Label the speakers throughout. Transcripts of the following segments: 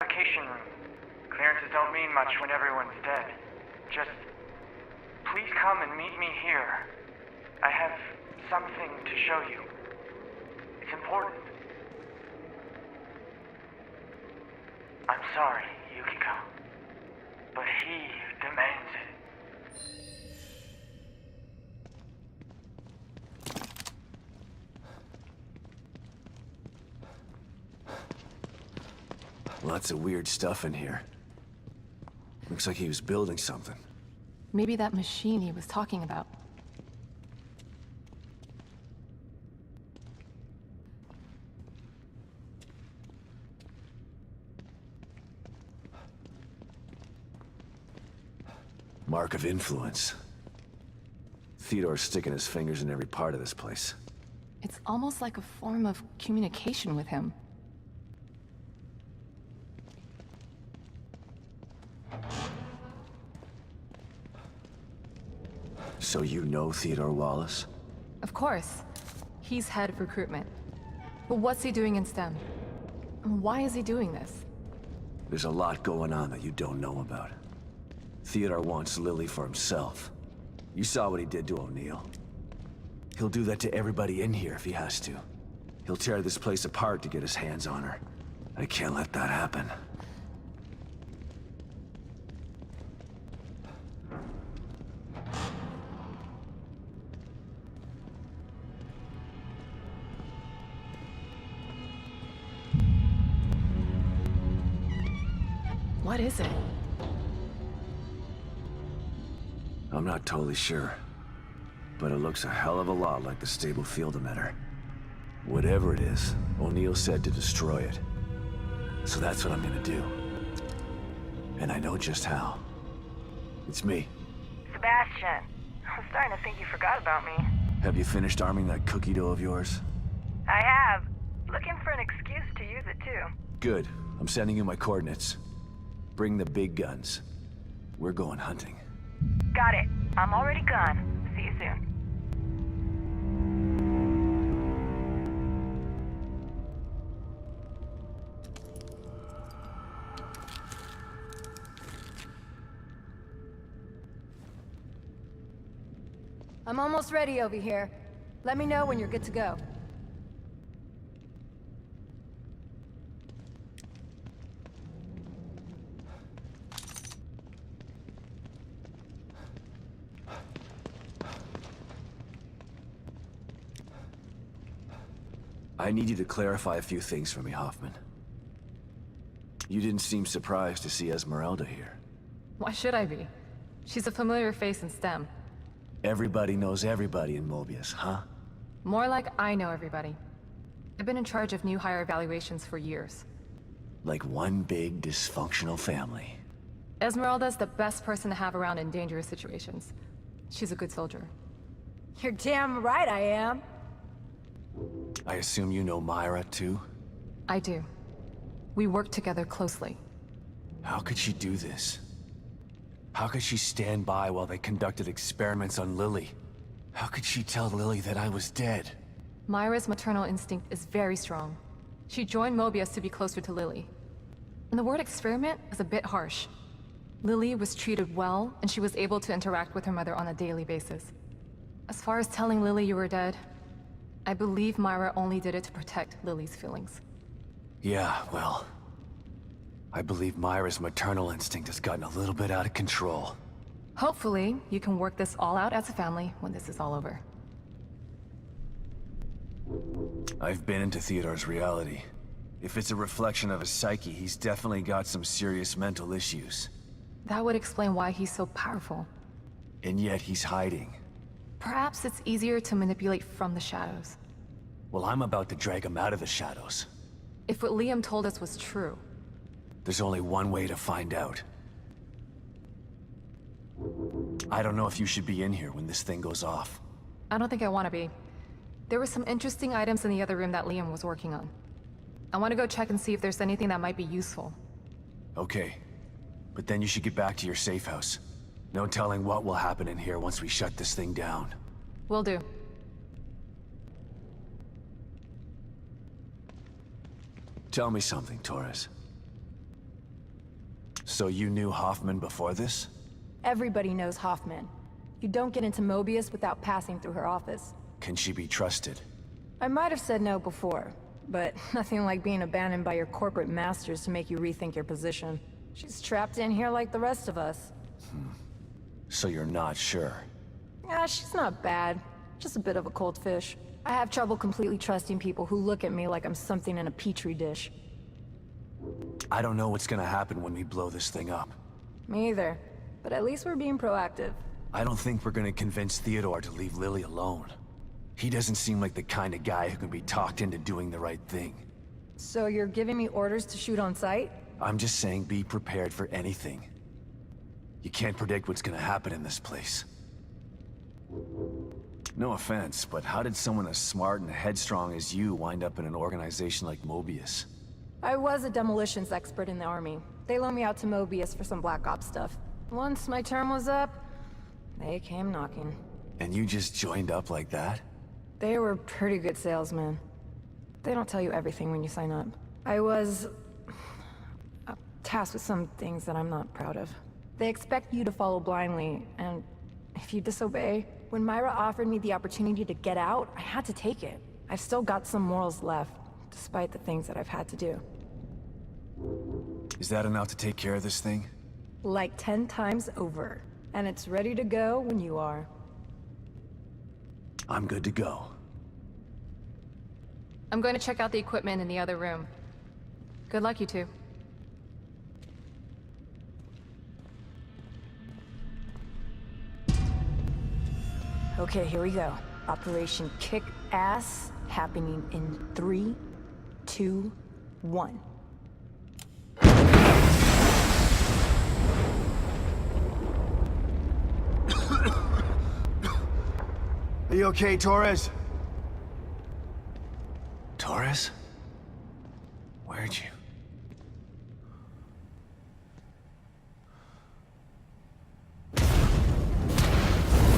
Speaker 1: Vacation room. Clearances don't mean much when everyone's dead. Just please come and meet me here. I have something to show you. It's important. I'm sorry, Yukiko, but he demands it.
Speaker 2: Lots of weird stuff in here. Looks like he was building something.
Speaker 3: Maybe that machine he was talking about.
Speaker 2: Mark of influence. Theodore's sticking his fingers in every part of this place.
Speaker 3: It's almost like a form of communication with him.
Speaker 2: So you know Theodore Wallace?
Speaker 3: Of course. He's head of recruitment. But what's he doing in STEM? And why is he doing this?
Speaker 2: There's a lot going on that you don't know about. Theodore wants Lily for himself. You saw what he did to O'Neill. He'll do that to everybody in here if he has to. He'll tear this place apart to get his hands on her. I can't let that happen.
Speaker 3: What is it?
Speaker 2: I'm not totally sure, but it looks a hell of a lot like the stable field emitter. Whatever it is, O'Neill said to destroy it. So that's what I'm gonna do. And I know just how. It's me.
Speaker 4: Sebastian, I'm starting to think you forgot about me.
Speaker 2: Have you finished arming that cookie dough of yours?
Speaker 4: I have. Looking for an excuse to use it too.
Speaker 2: Good. I'm sending you my coordinates. Bring the big guns. We're going hunting.
Speaker 4: Got it. I'm already gone. See you soon.
Speaker 5: I'm almost ready over here. Let me know when you're good to go.
Speaker 2: I need you to clarify a few things for me, Hoffman. You didn't seem surprised to see Esmeralda here.
Speaker 3: Why should I be? She's a familiar face in STEM.
Speaker 2: Everybody knows everybody in Mobius, huh?
Speaker 3: More like I know everybody. I've been in charge of new hire evaluations for years.
Speaker 2: Like one big dysfunctional family.
Speaker 3: Esmeralda's the best person to have around in dangerous situations. She's a good soldier.
Speaker 5: You're damn right I am.
Speaker 2: I assume you know Myra, too?
Speaker 3: I do. We work together closely.
Speaker 2: How could she do this? How could she stand by while they conducted experiments on Lily? How could she tell Lily that I was dead?
Speaker 3: Myra's maternal instinct is very strong. She joined Mobius to be closer to Lily. And the word experiment is a bit harsh. Lily was treated well, and she was able to interact with her mother on a daily basis. As far as telling Lily you were dead, I believe Myra only did it to protect Lily's feelings.
Speaker 2: Yeah, well... I believe Myra's maternal instinct has gotten a little bit out of control.
Speaker 3: Hopefully, you can work this all out as a family when this is all over.
Speaker 2: I've been into Theodore's reality. If it's a reflection of his psyche, he's definitely got some serious mental issues.
Speaker 3: That would explain why he's so powerful.
Speaker 2: And yet he's hiding.
Speaker 3: Perhaps it's easier to manipulate from the shadows.
Speaker 2: Well, I'm about to drag him out of the shadows.
Speaker 3: If what Liam told us was true,
Speaker 2: there's only one way to find out. I don't know if you should be in here when this thing goes off.
Speaker 3: I don't think I want to be. There were some interesting items in the other room that Liam was working on. I want to go check and see if there's anything that might be useful.
Speaker 2: Okay. But then you should get back to your safe house. No telling what will happen in here once we shut this thing down.
Speaker 3: Will do.
Speaker 2: Tell me something, Torres. So you knew Hoffman before this?
Speaker 5: Everybody knows Hoffman. You don't get into Mobius without passing through her office.
Speaker 2: Can she be trusted?
Speaker 5: I might have said no before, but nothing like being abandoned by your corporate masters to make you rethink your position. She's trapped in here like the rest of us.
Speaker 2: So you're not sure?
Speaker 5: Yeah, she's not bad. Just a bit of a cold fish. I have trouble completely trusting people who look at me like I'm something in a petri dish.
Speaker 2: I don't know what's gonna happen when we blow this thing up.
Speaker 5: Me either. But at least we're being proactive.
Speaker 2: I don't think we're gonna convince Theodore to leave Lily alone. He doesn't seem like the kind of guy who can be talked into doing the right thing.
Speaker 5: So you're giving me orders to shoot on sight?
Speaker 2: I'm just saying be prepared for anything. You can't predict what's gonna happen in this place. No offense, but how did someone as smart and headstrong as you wind up in an organization like Mobius?
Speaker 5: I was a demolitions expert in the army. They loaned me out to Mobius for some Black Ops stuff. Once my term was up, they came knocking.
Speaker 2: And you just joined up like that?
Speaker 5: They were pretty good salesmen. They don't tell you everything when you sign up. I was tasked with some things that I'm not proud of. They expect you to follow blindly, and if you disobey... When Myra offered me the opportunity to get out, I had to take it. I've still got some morals left, despite the things that I've had to do.
Speaker 2: Is that enough to take care of this thing?
Speaker 5: Like 10 times over. And it's ready to go when you are.
Speaker 2: I'm good to go.
Speaker 3: I'm going to check out the equipment in the other room. Good luck, you two.
Speaker 5: Okay, here we go. Operation Kick Ass, happening in 3, 2, 1.
Speaker 2: Are you okay, Torres? Torres? Where'd you...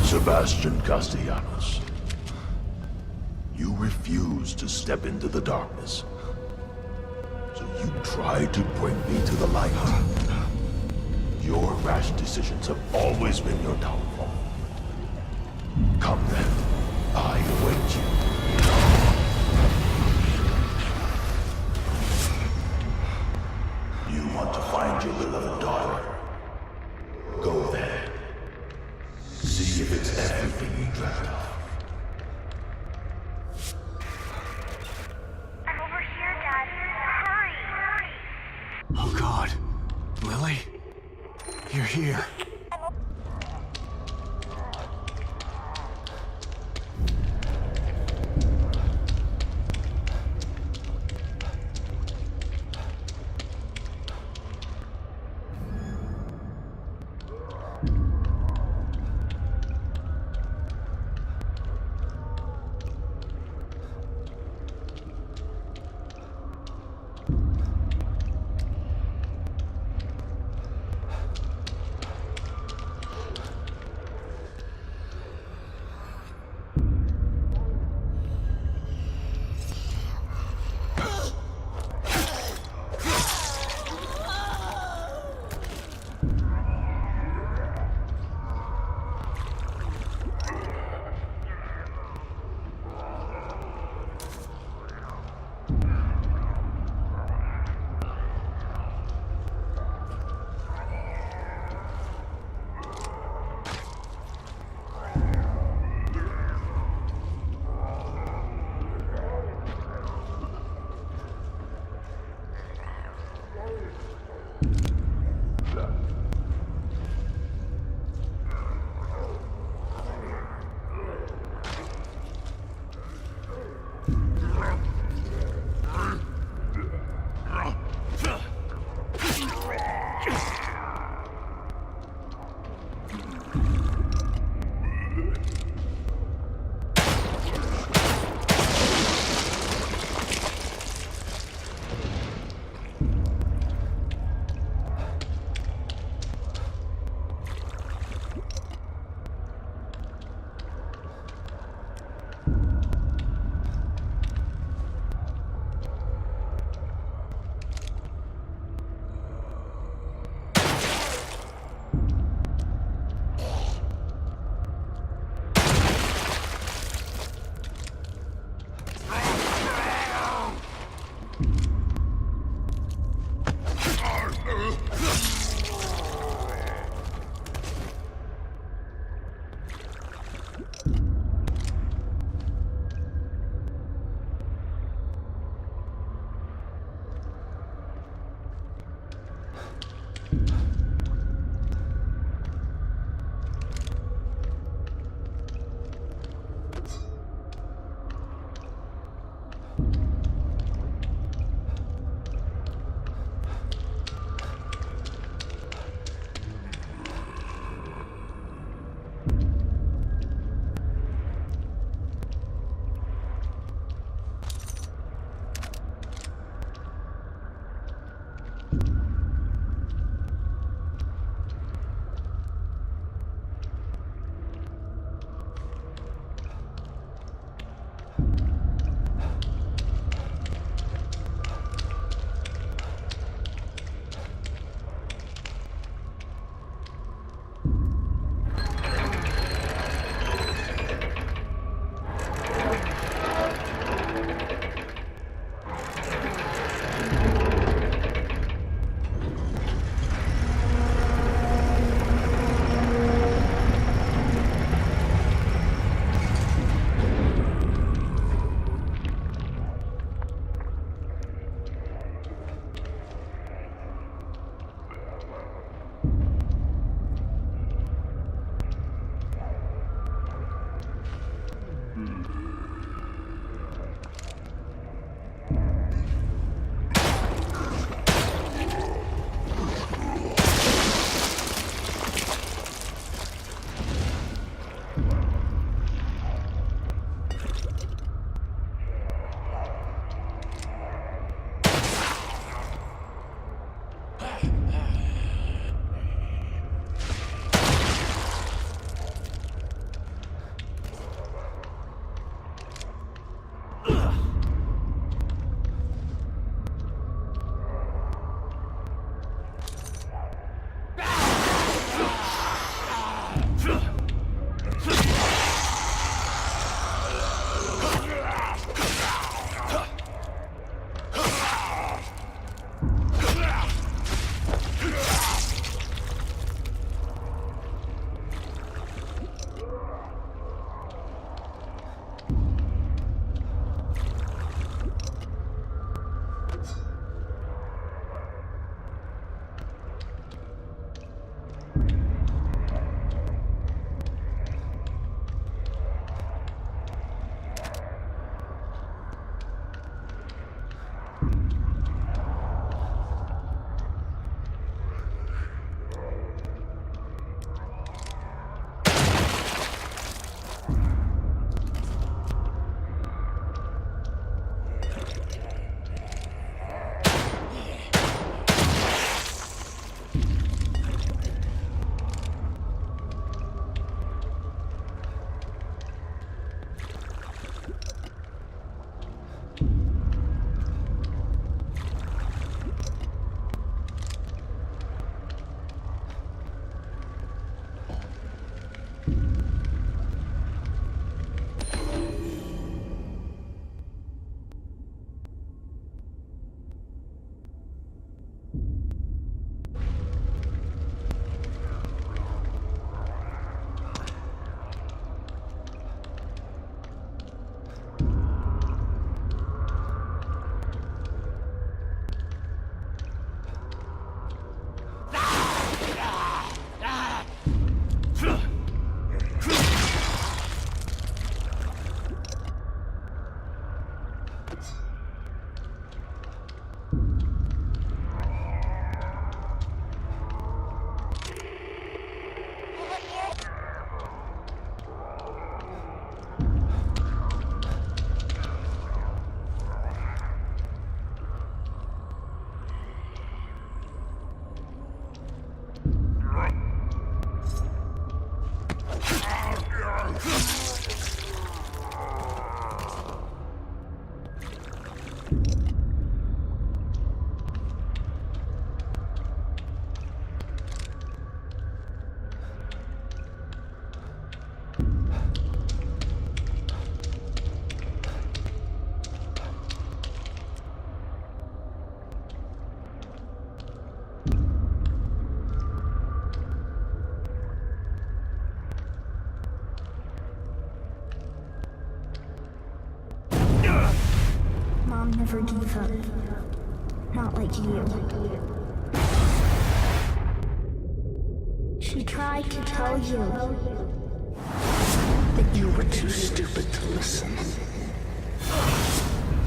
Speaker 6: Sebastian Castellanos, you refused to step into the darkness. So you tried to bring me to the light. Your rash decisions have always been your downfall. Come then, I await you. You want to find your beloved daughter? Go there. See if it's everything you dreamt of.
Speaker 4: I'm over here, Dad. Hurry!
Speaker 2: Oh God. Lily? You're here.
Speaker 7: never give up. Not like you. She tried to tell you that you were too stupid to listen.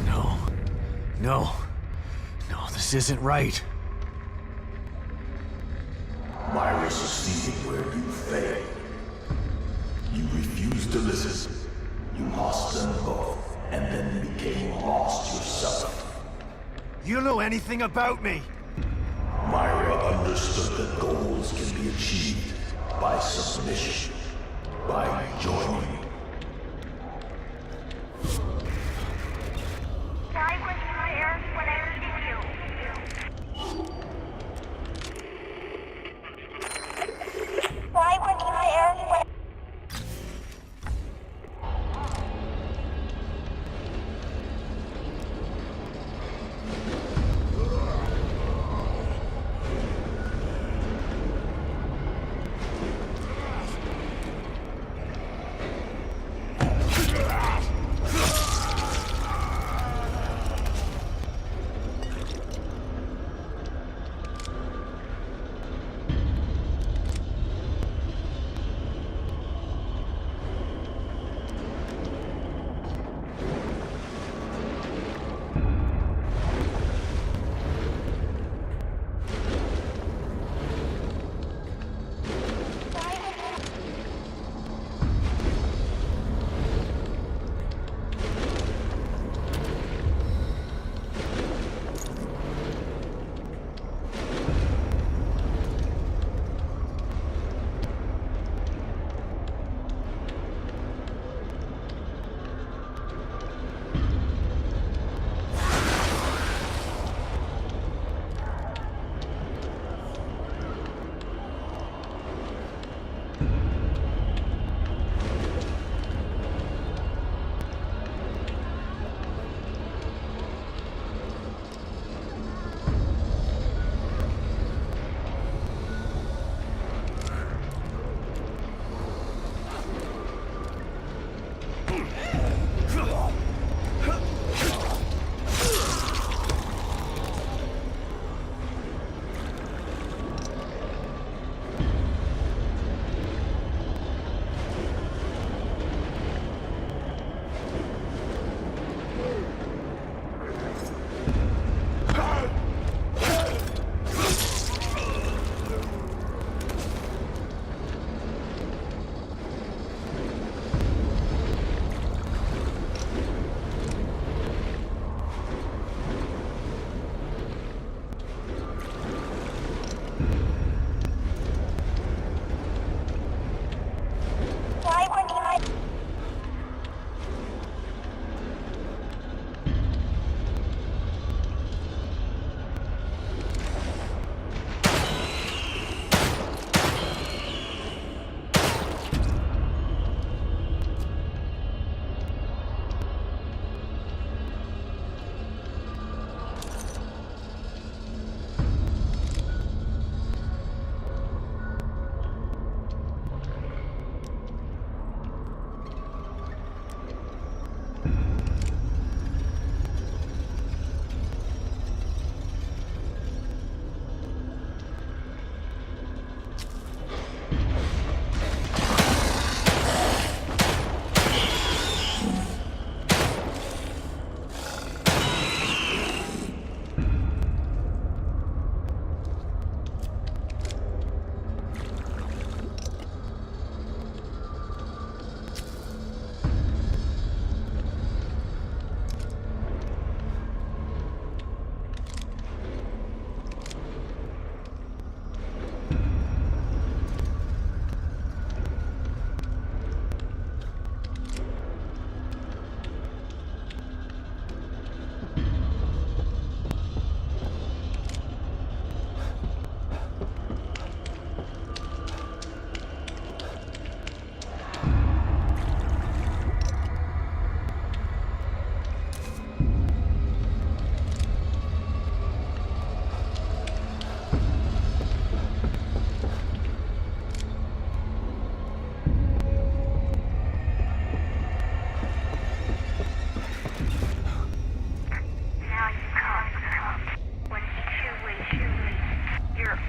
Speaker 2: No. No. No, this isn't right.
Speaker 6: Myra succeeded where you failed. You refused to listen. You lost them both, and then became lost yourself.
Speaker 2: You don't know anything about me!
Speaker 6: Myra understood that goals can be achieved by submission, by joining.
Speaker 4: Why weren't you there when I needed you? Why weren't you there when...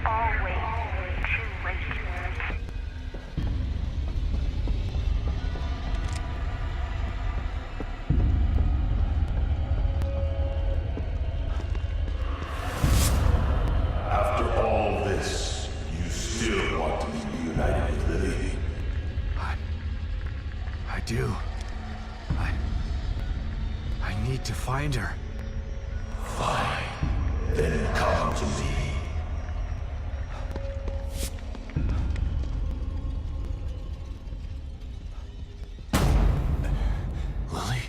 Speaker 4: always too late.
Speaker 6: After all this, you still want to be reunited with Lily?
Speaker 2: I do. I need to find her.
Speaker 6: Fine. Then come to me.
Speaker 2: Lily?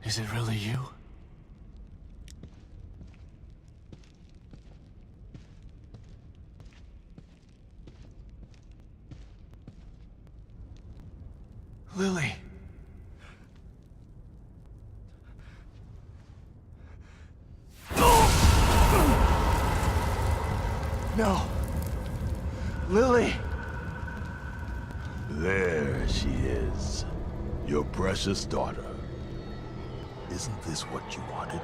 Speaker 2: Is it really you? Lily. No. Lily.
Speaker 6: There she is. Your precious daughter. Isn't this what you wanted?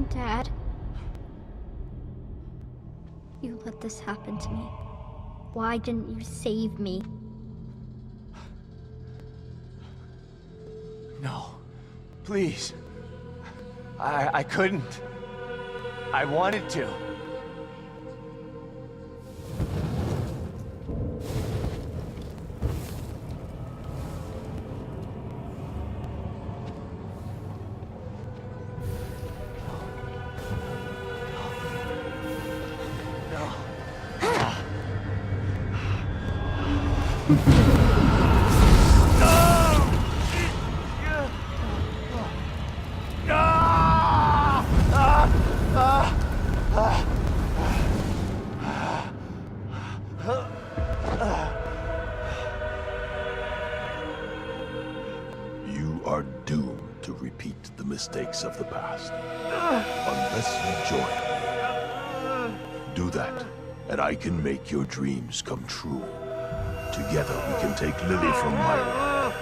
Speaker 7: Dad, you let this happen to me. Why didn't you save me?
Speaker 2: No. Please. I couldn't. I wanted to.
Speaker 6: You are doomed to repeat the mistakes of the past. Unless you join me. Do that, and I can make your dreams come true. Together we can take Lily from Myra.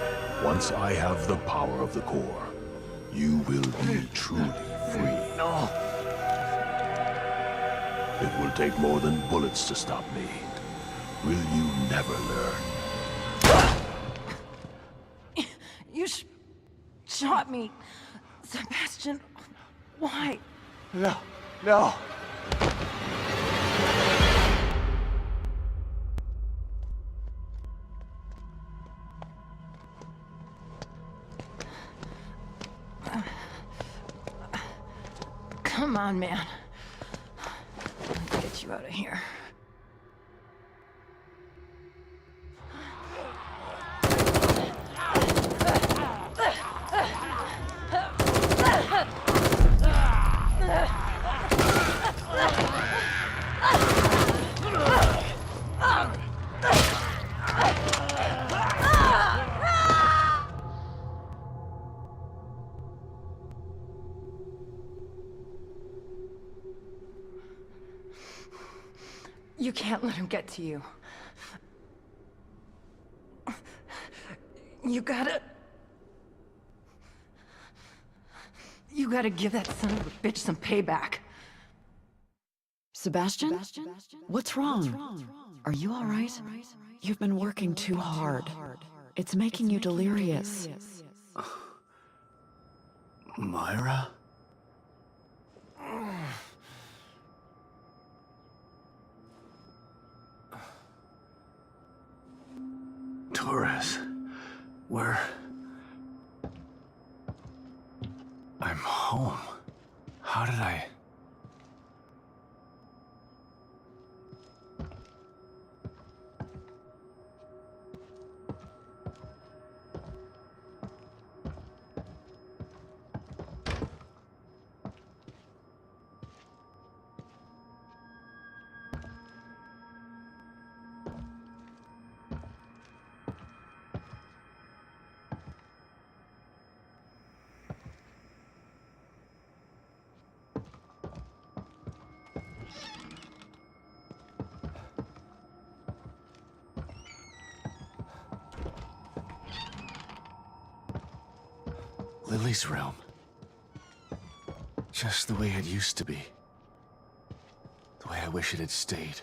Speaker 6: Once I have the power of the core, you will be truly free.
Speaker 2: No.
Speaker 6: It will take more than bullets to stop me. Will you never learn?
Speaker 5: You shot me. Sebastian, why?
Speaker 2: No. No.
Speaker 5: Come on, man. Let's get you out of here. You can't let him get to you. You gotta give that son of a bitch some payback.
Speaker 8: Sebastian? What's wrong? Are you all right? You've been working too hard. It's making you delirious.
Speaker 2: Myra? Torres, where? I'm home. How did I? Lily's room. Just the way it used to be. I wish it had stayed.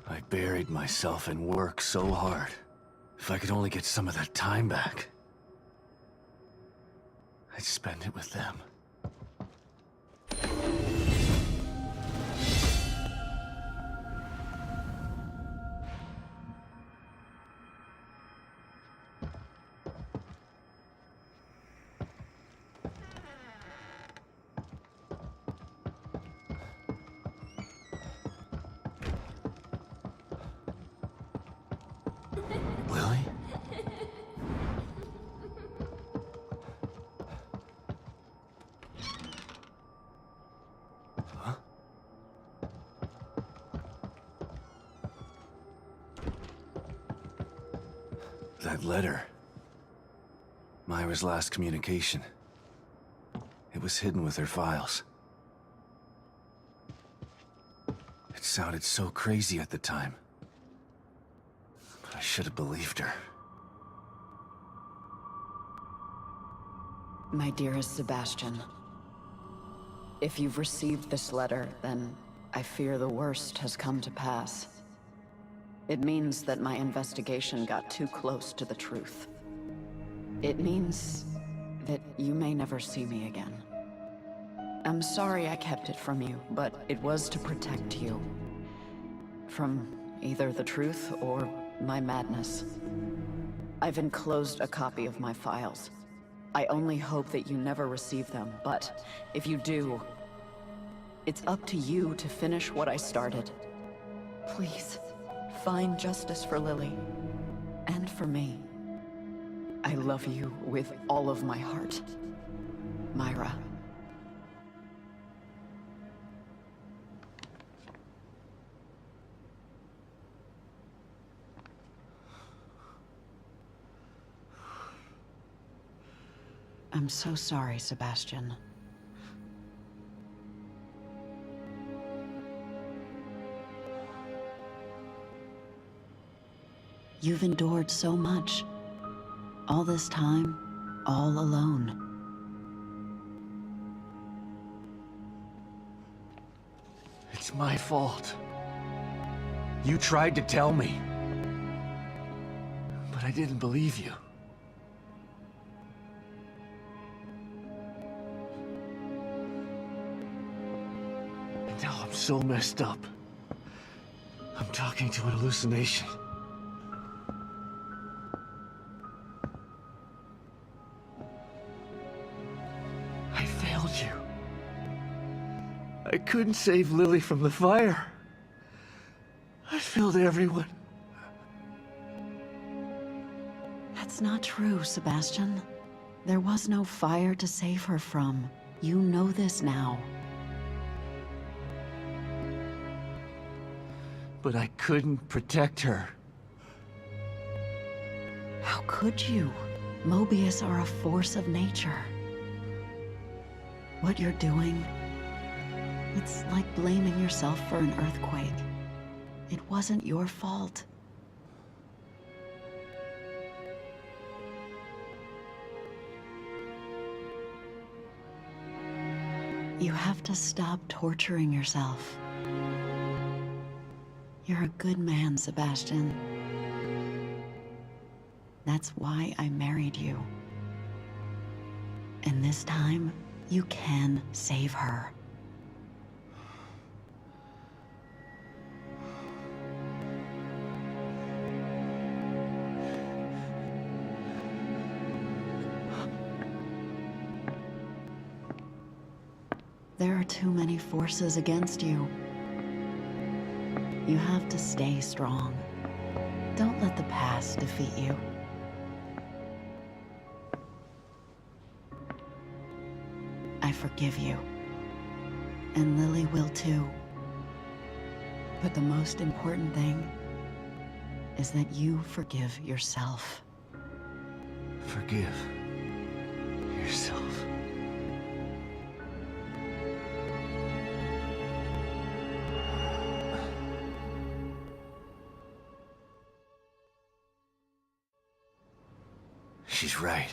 Speaker 2: I buried myself in work so hard. If I could only get some of that time back, I'd spend it with them. Lily? Huh? That letter. Myra's last communication. It was hidden with her files. It sounded so crazy at the time. I should have believed her.
Speaker 8: My dearest Sebastian, if you've received this letter, then I fear the worst has come to pass. It means that my investigation got too close to the truth. It means that you may never see me again. I'm sorry I kept it from you, but it was to protect you. From either the truth or my madness. I've enclosed a copy of my files. I only hope that you never receive them, but if you do, it's up to you to finish what I started. Please, find justice for Lily, and for me. I love you with all of my heart, Myra. I'm so sorry, Sebastian. You've endured so much. All this time, all alone.
Speaker 2: It's my fault. You tried to tell me. But I didn't believe you. And now I'm so messed up. I'm talking to an hallucination. I failed you. I couldn't save Lily from the fire. I failed everyone.
Speaker 8: That's not true, Sebastian. There was no fire to save her from. You know this now.
Speaker 2: But I couldn't protect her.
Speaker 8: How could you? Mobius are a force of nature. What you're doing, it's like blaming yourself for an earthquake. It wasn't your fault. You have to stop torturing yourself. You're a good man, Sebastian. That's why I married you. And this time, you can save her. There are too many forces against you. You have to stay strong. Don't let the past defeat you. I forgive you. And Lily will too. But the most important thing is that you forgive yourself.
Speaker 2: Forgive yourself. She's right.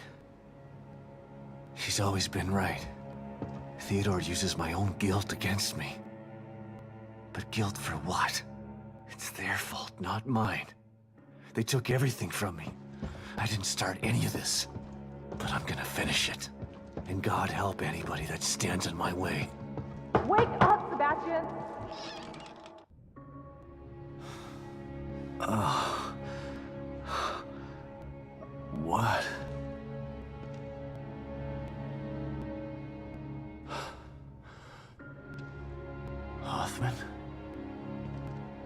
Speaker 2: She's always been right. Theodore uses my own guilt against me. But guilt for what? It's their fault, not mine. They took everything from me. I didn't start any of this. But I'm gonna finish it. And God help anybody that stands in my way.
Speaker 3: Wake up, Sebastian!
Speaker 2: What? Hoffman?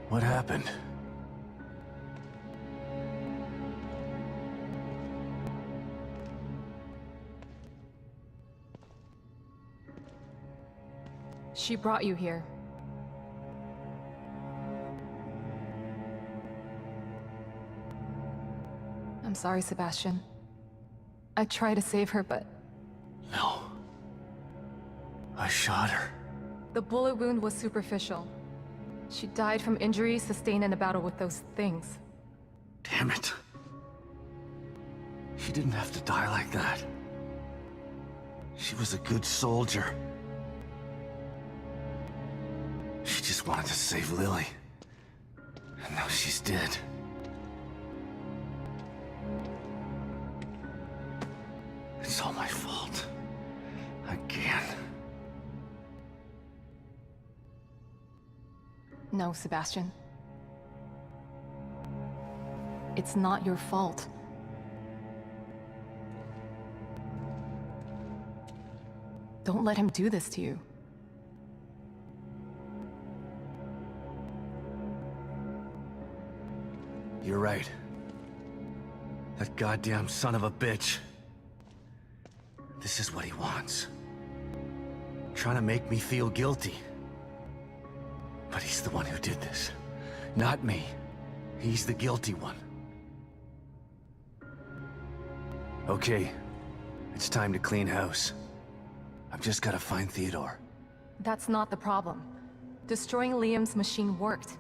Speaker 2: What happened?
Speaker 3: She brought you here. I'm sorry, Sebastian. I tried to save her, but
Speaker 2: No. I shot her.
Speaker 3: the bullet wound was superficial. She died from injuries sustained in a battle with those things.
Speaker 2: Damn it. She didn't have to die like that. She was a good soldier. She just wanted to save Lily. And now she's dead. It's all my fault. Again.
Speaker 3: No, Sebastian. It's not your fault. Don't let him do this to you.
Speaker 2: You're right. That goddamn son of a bitch. This is what he wants. Trying to make me feel guilty. But he's the one who did this. Not me. He's the guilty one. Okay. It's time to clean house. I've just gotta find Theodore.
Speaker 3: That's not the problem. Destroying Liam's machine worked.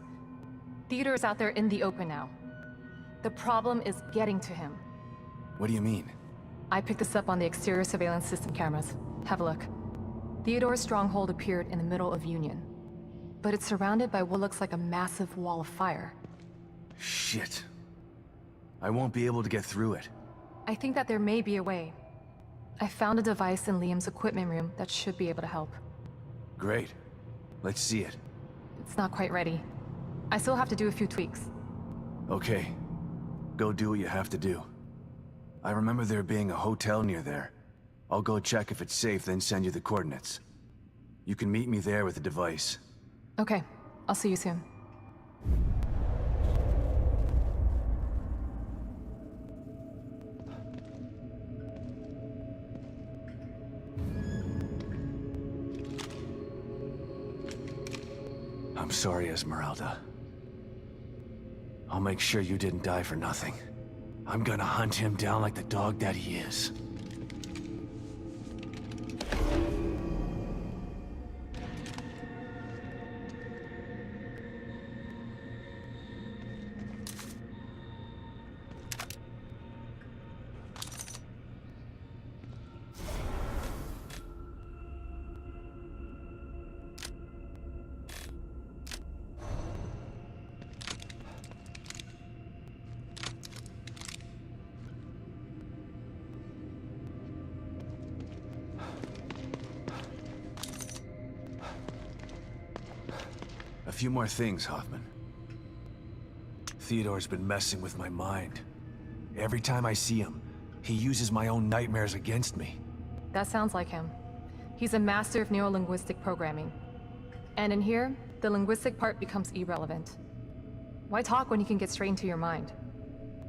Speaker 3: Theodore's out there in the open now. The problem is getting to him.
Speaker 2: What do you mean?
Speaker 3: I picked this up on the exterior surveillance system cameras. Have a look. Theodore's stronghold appeared in the middle of Union. But it's surrounded by what looks like a massive wall of fire.
Speaker 2: Shit. I won't be able to get through it.
Speaker 3: I think that there may be a way. I found a device in Liam's equipment room that should be able to help.
Speaker 2: Great. Let's see it.
Speaker 3: It's not quite ready. I still have to do a few tweaks.
Speaker 2: Okay. Go do what you have to do. I remember there being a hotel near there. I'll go check if it's safe, then send you the coordinates. You can meet me there with the device.
Speaker 3: Okay, I'll see you soon.
Speaker 2: I'm sorry, Esmeralda. I'll make sure you didn't die for nothing. I'm gonna hunt him down like the dog that he is. A few more things, Hoffman. Theodore's been messing with my mind. Every time I see him, he uses my own nightmares against me.
Speaker 3: That sounds like him. He's a master of neurolinguistic programming. And in here, the linguistic part becomes irrelevant. Why talk when you can get straight into your mind?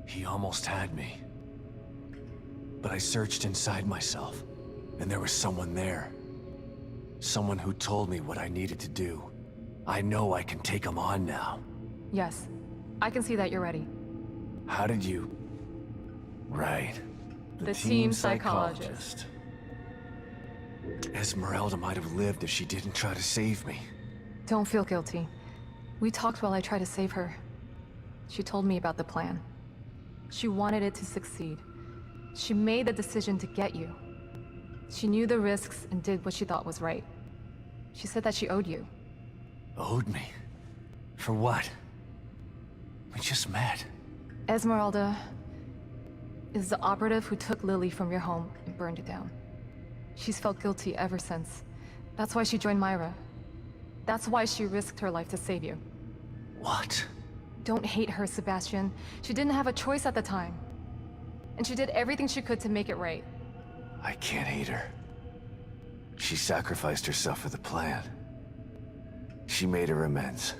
Speaker 2: He almost had me. But I searched inside myself, and there was someone there. Someone who told me what I needed to do. I know I can take them on now.
Speaker 3: Yes, I can see that you're ready.
Speaker 2: How did you... Right.
Speaker 3: The team psychologist.
Speaker 2: Esmeralda might have lived if she didn't try to save me.
Speaker 3: Don't feel guilty. We talked while I tried to save her. She told me about the plan. She wanted it to succeed. She made the decision to get you. She knew the risks and did what she thought was right. She said that she owed you.
Speaker 2: Owed me? For what? We just met.
Speaker 3: Esmeralda is the operative who took Lily from your home and burned it down. She's felt guilty ever since. That's why she joined Myra. That's why she risked her life to save you.
Speaker 2: What?
Speaker 3: Don't hate her, Sebastian. She didn't have a choice at the time. And she did everything she could to make it right.
Speaker 2: I can't hate her. She sacrificed herself for the plan. She made her amends.